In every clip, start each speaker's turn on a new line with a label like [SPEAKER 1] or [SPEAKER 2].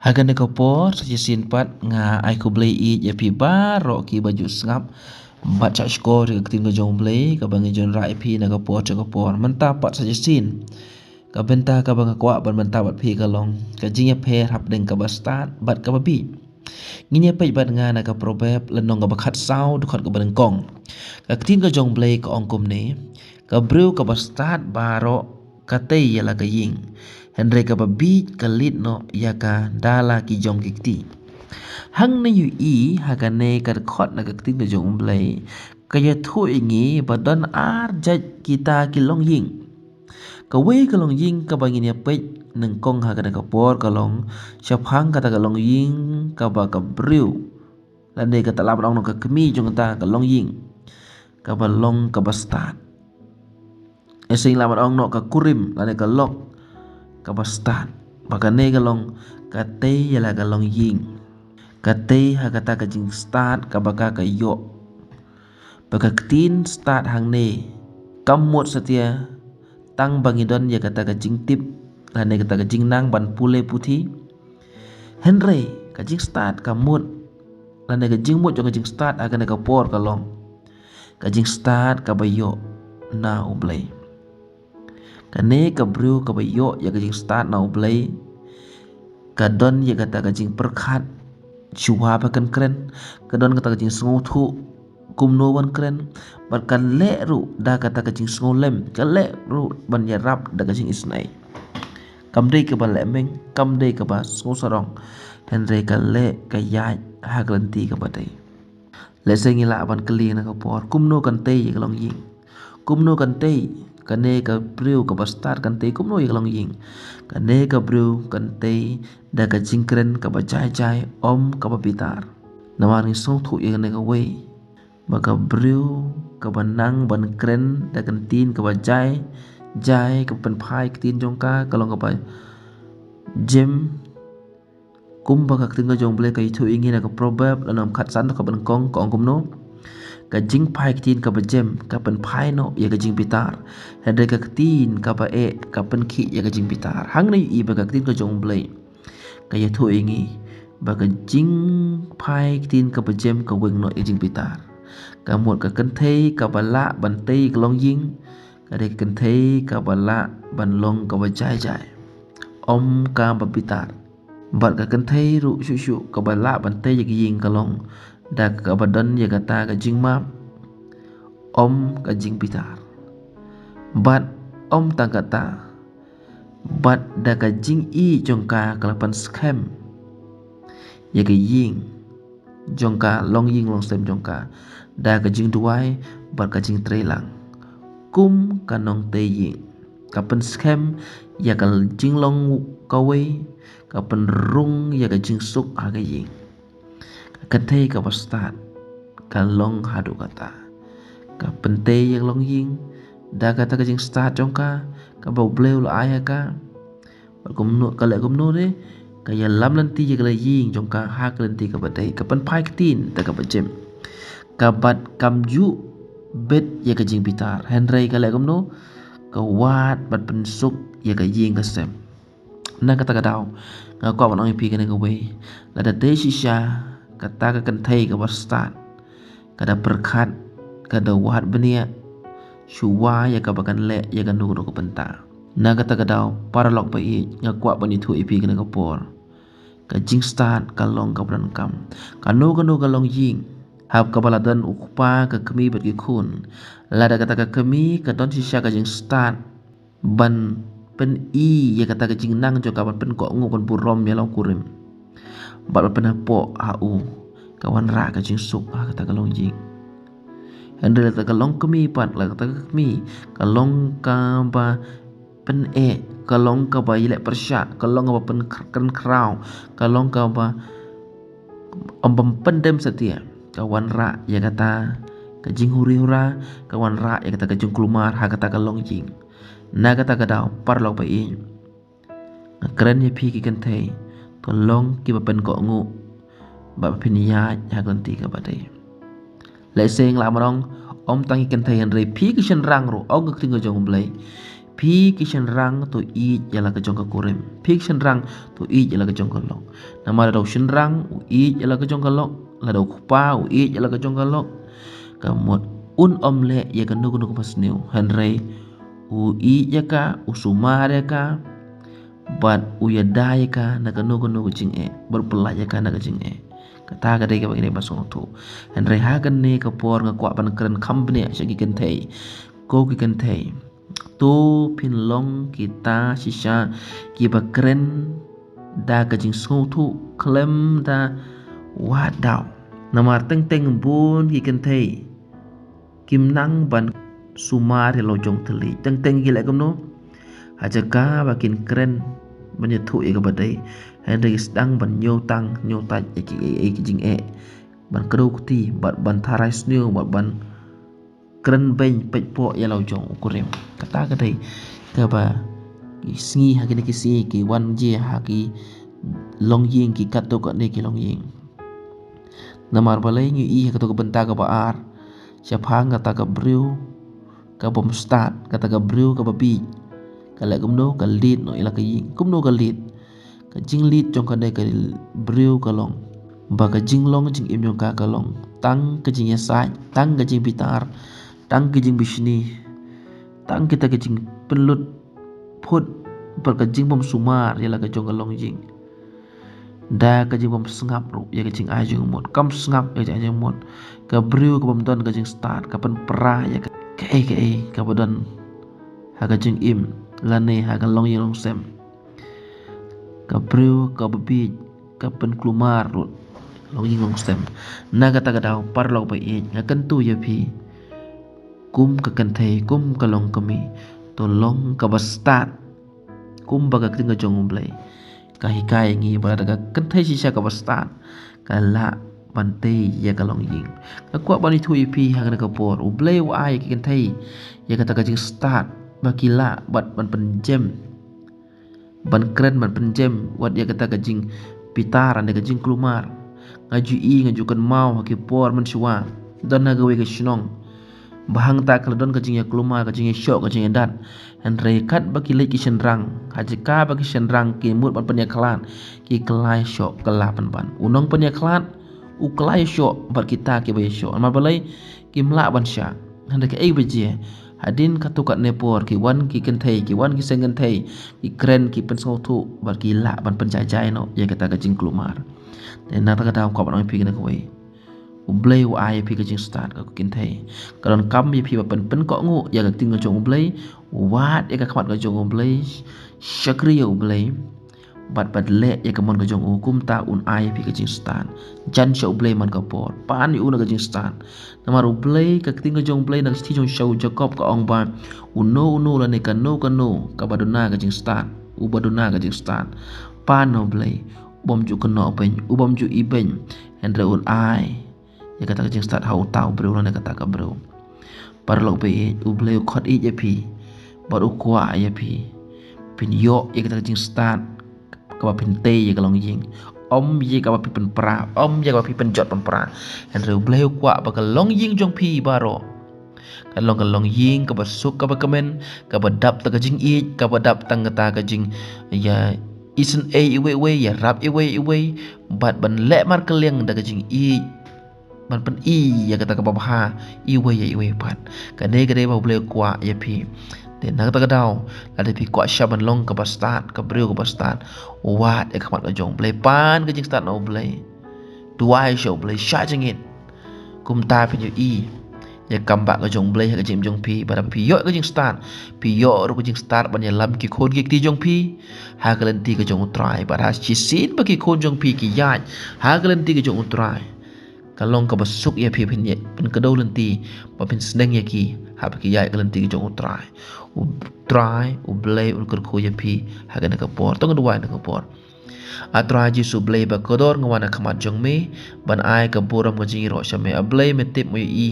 [SPEAKER 1] Hagan ko po sa simpat nga ay ko blay it ya pi baro ki baju sngap baca skor ke tim ko jong blay ka bangi jon rai pi na ko po cha ko por mentapat sa sin ka benta ka bang kwa ban mentapat pi ka long ka jinya phe hap deng ka bastat bat ka babi nginya pe bat nga na ka probab lenong ka bakhat sau du khat ka ban kong ka tim ko jong blay ka ongkom ne ka brew ka bastat baro ka te ya la ka ying Henry ka babi kalit no ya ka dala ki jong kikti. Hang na yu I haka ne ka khot na kakting ka jong umblay. Kaya thu ingi badon ar jaj kita ki long ying. Ka we ka long ying ka bangin ya pech nang kong haka na ka por ka long. Siap hang kata ka long ying ka ba ka brew. Lande ka talap long no ka kemi jong ta ka long ying. Ka ba long ka ba start. Esing lamat ong no ka kurim lande ka lok. Kabastan bakane galong kate yala galong ying kate hakata ka jing start kabaka ka yo bakaktin start hang ne kamut setia tang bangidon ya kata ka jing tip lane kata ka jing nang ban pule puthi Henry ka jing start kamut lane ka jing mut jo ka jing start agane ka por kalong ka jing start ka bayo na ublay Kane ka brew ka bayo ya ka jing start na ublay ka don ya kata ka jing perkhat chuwa pa kan kren ka don kata ka jing sngo thu kumno wan kren bar kan le ru da kata ka jing sngo lem ka le ru ban ya rap da ka jing isnai kam dei ka ba le meng kam dei ka ba sngo sarong henre ka le ka ya ha glanti ka ba dei le sengila ban kali na ka por kumno kan te ya ka long ying kumno kan te kane ka brew ka bastar kan te kumno ya long ying kane ka brew kan te da ka jingkren ka ba jai jai om ka ba bitar namani song thu ya ne ka we ba ka brew ka ba nang ban kren da kan tin ka ba jai jai ka pen phai tin jong ka long ka ba jem kum ba ka tin ka jong ble ka thu ingi na ka proverb la nam khat san ka ban kong kumno ka jing pai tin ka ba jem ka pen pai no ya ka jing pitar hade ka tin ka ba e ka pen khi ya ka jing pitar hang nei I ba ka tin ka jong blai ka ya thu ingi ba ka jing pai tin ka ba jem ka weng no ya jing pitar ka mot ka kan thei ka ba la ban tei ka long ying ka de kan thei ka ba la ban long ka ba jai jai om ka ba pitar bat ka kan thei ru shu shu ka ba la ban tei ya ka ying ka long da ka badan ya kata ka jing map om ka jing pitar bat om tang kata bat da ka jing I jongka kalapan scam ya ka ying jongka long ying long sem jongka da ka jing duai bat ka jing trelang kum ka nong te ying kapan scam ya ka jing long kawe kapan rung ya ka jing suk ha ka ying Katay ka bastat ka long hadu kata ka pentay yang long ying da kata ka jing start jong ka bau bleu la aya ka kumno ka le kumno de ka ya lam lanti je ka ying jong ka ha ka lanti ka badai ka pen pai tin da ka bajem ka bat kam ju bet ya ka jing pitar henry ka le kumno ka wat bat pen suk ya ka ying ka sem na kata ka daw nga ko ban ong pi ka ne ka we la da te shisha kata ka kan thei ka bastat kada perkhat kada wat benia shuwa ya ka bakan le ya ka nu ko penta na kata ka daw para lok pa I nga kwa bani thu ipi kana ka por ka jing start ka long ka bran kam ka nu ka long ying hab ka baladan ukpa ka kemi bat ki khun lada kata ka kemi ka don shisha ka jing start ban pen I ya kata ka jing nang jo ka ban pen ko ngo ban burom ya long kurim bat pernah po au kawan ra ka jing suk ha kata kalong jing hendra kata kalong kemi pat la kata kemi kalong ka ba pen e kalong ka ba ile persya kalong ka pen kan krau kalong ka ba ombam pendem setia kawan ra ya kata ka jing huri hura kawan ra ya kata ka jing kulumar ha kata kalong jing na kata ka daw par lok pa I keren ya pi ki kan thei tolong ki ba pen ko ngu ba pinya ha ganti ka badai le seng la marong om tangi kan thai henry pi ki shen rang ro og ki ngo jong blai pi kishan rang to i yala ka jong ka kurim pi kishan rang to i yala ka jong ka lok nama la do shin rang u i yala ka jong ka lok la do pa u i yala ka jong ka lok ka mot omle ya ka nugu nugu pas new henry u i ya ka u sumare ka bat u ya dai ka na ka nugu nugu jing berpelaj ya ka na ka jing kata ka dai ka bagini pasong tu henry ha kan ne ka por nga kwa ban kren company sya ki kan thei ko ki kan thei tu pin long kita shisha ki bakren da ka jing so tu klem da wa daw namar teng teng bun ki kan thei kim nang ban sumar lo jong teli teng teng gi la kom no aja ka bakin kren banya thu e ka badai henry sedang ban nyotang nyotaj e ki jing ban kro ti ban tharai sneu ban kren ben pej po ya lo jong ukurim kata ka dai ka ba sngi ha ki si ki wan je ha ki long ying ki kat to ka ne ki long ying namar balai ngi i ka to ka benta ka ba ar siapa kata ka briu ka bom start kata ka briu ka babi ka la gumno ka lead no ila ka ying gumno ka lead ka jing lead jong ka ne ka briu ka long ba ka jing long jing im jong ka long tang ka jing ya sai tang ka jing bitar tang ka jing bishni tang kita ka jing penlut put bar ka jing bom sumar ila ka jong ka long jing da ka jing bom sngap ru ya ka jing ajung mot kam sngap ya jing mot ka briu ka bom don ka jing start ka pen pra ya ka ka bodon ha ka jing im lane ha ka long yong sem ka briu ka babi ka pen klumar ru long yong sem na ka ta ka daw par lo pa e nga kan tu ya pi kum ka kan thei kum ka long kami to long ka ba start kum ba ka ting ka jong blai ka hikai ngi ba da ka kan thei si sha ka ba start ka la bante ya ka long ying ka kwa bani thu ip ha ka por u blai wa ai ki kan thei ya ka ta ka jing start ba kila bat ban pen jam ban kren ban pen jam wat ya ka ta ka jing pitaran ka jing klumar ngaju i ngaju kan mau ha ki por man shwa dan na gawe ka shnong bahang ta kala don ka jing ya klumar ka jing ya shok ka jing ya dat han rekat ba ki le ki shenrang hajika ba ki shenrang ki mut ban pen ya klan ki klai shok kala ban unong pen ya klan u klai shok bar kita ki ba shok ma balai ki mla ban sha han ka ei beje hadin katukat nepor ki wan ki kan thei ki wan ki sengen thei ki kren ki pen so thu bar ki la ban pen jai no ya kata ka jing klumar dan na ta ka daw ko ban pi na ko wei u blai u ai pi ka jing start ka kin thei karon kam bi pi ba pen ko ngu ya ka ting jong blai wat ya ka khmat ka jong blai shakri u blai bat le ya ka mon ka jong kum ta un ai pi ka jing start jan show blai man ka por pan u na ka jing start namar u blai ka ting ka jong blai na sti jong show jacob ka ong ba uno la ne ka no ka baduna ka jing start u baduna ka jing start pan no blai bom ju ka no pen u bom ju i ben and un ai ya kata ka jing start hau tau bro la ne kata ka bro par lo pe u blai u khot i je pi bar u kwa ya pi pin yo ya kata ka jing start ka ba pin te ya ka long ying ye ka ba pi pen pra ye ka ba pi pen jot pen pra and u blai u kwa ba ka long ying jong pi baro ka long ying ka ba suk ka ba kamen ka ba dap ta ka jing i ka ba dap tang ta ka jing ya isen iwe ya rap iwe bat ban le mar keleng da ka jing i ban pen i ya kata ka ba ha iwe pat ka de ba blai kwa ya pi de na ta ka daw la de pi kwa shaban long ka ba start ka breu ka ba start wat e khamat ka jong blai pan ka jing start no blai duai show blai sha jing it kum ta pi ju i ya kamba ka jong blai ka jing jong pi ba pi yo ka jing start pi yo ru ka jing start ban ya lam ki khon ki ti jong pi ha ka len ti ka jong try ba ha chi sin ba ki khon jong pi ki ya ha ka len ti ka jong try kalong ka basuk ya pi pin ye pen ka do len ti ba pin sneng ya ki ha ba ki ya ka len ti ka jong try u blai u kur ko ya pi ha ka na ka por tong do wa na ka por atra ji su blai ba kodor ngwana khamat jong me ban ai ka boram ka jing ro shame a blai me tip mo i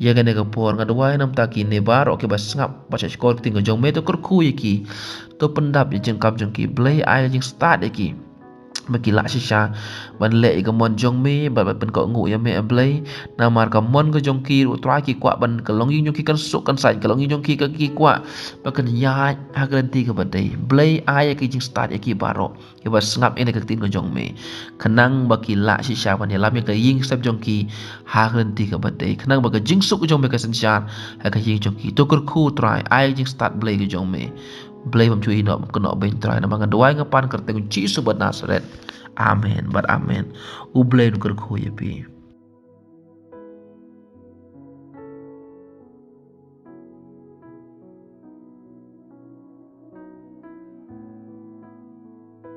[SPEAKER 1] ya ga ne ka por nga do wa nam ta ki ne bar o ke ba ngap ba cha skor ting jong me to kur khu ya ki to pendap ya jeng kap jong ki blai ai jing start ya ki bagi lak sisa ban le ke mon jong me ban ban ko ngu ya me blay na mar ka mon ko jong ki tra ki kwa ban ka long yin jong ki kan sok kan sai ka long yin jong ki ka ki kwa ba kan ya ha kan ti ka ba dei blay ai ki jing start ya ki baro ki ba ngap ene ka tin ko jong me kanang ba ki lak sisa ban ya lam ya ka yin sab jong ki ha kan ti ka ba dei kanang ba ka jing sok jong me ka san sha ha ka yin jong ki to kur khu try ai jing start blay ko jong me blay mam chui no ko no ben try na mangan doai ngapan kerteng chi subat Nazaret. Amen, but amen. Ublay nuker ko yapi.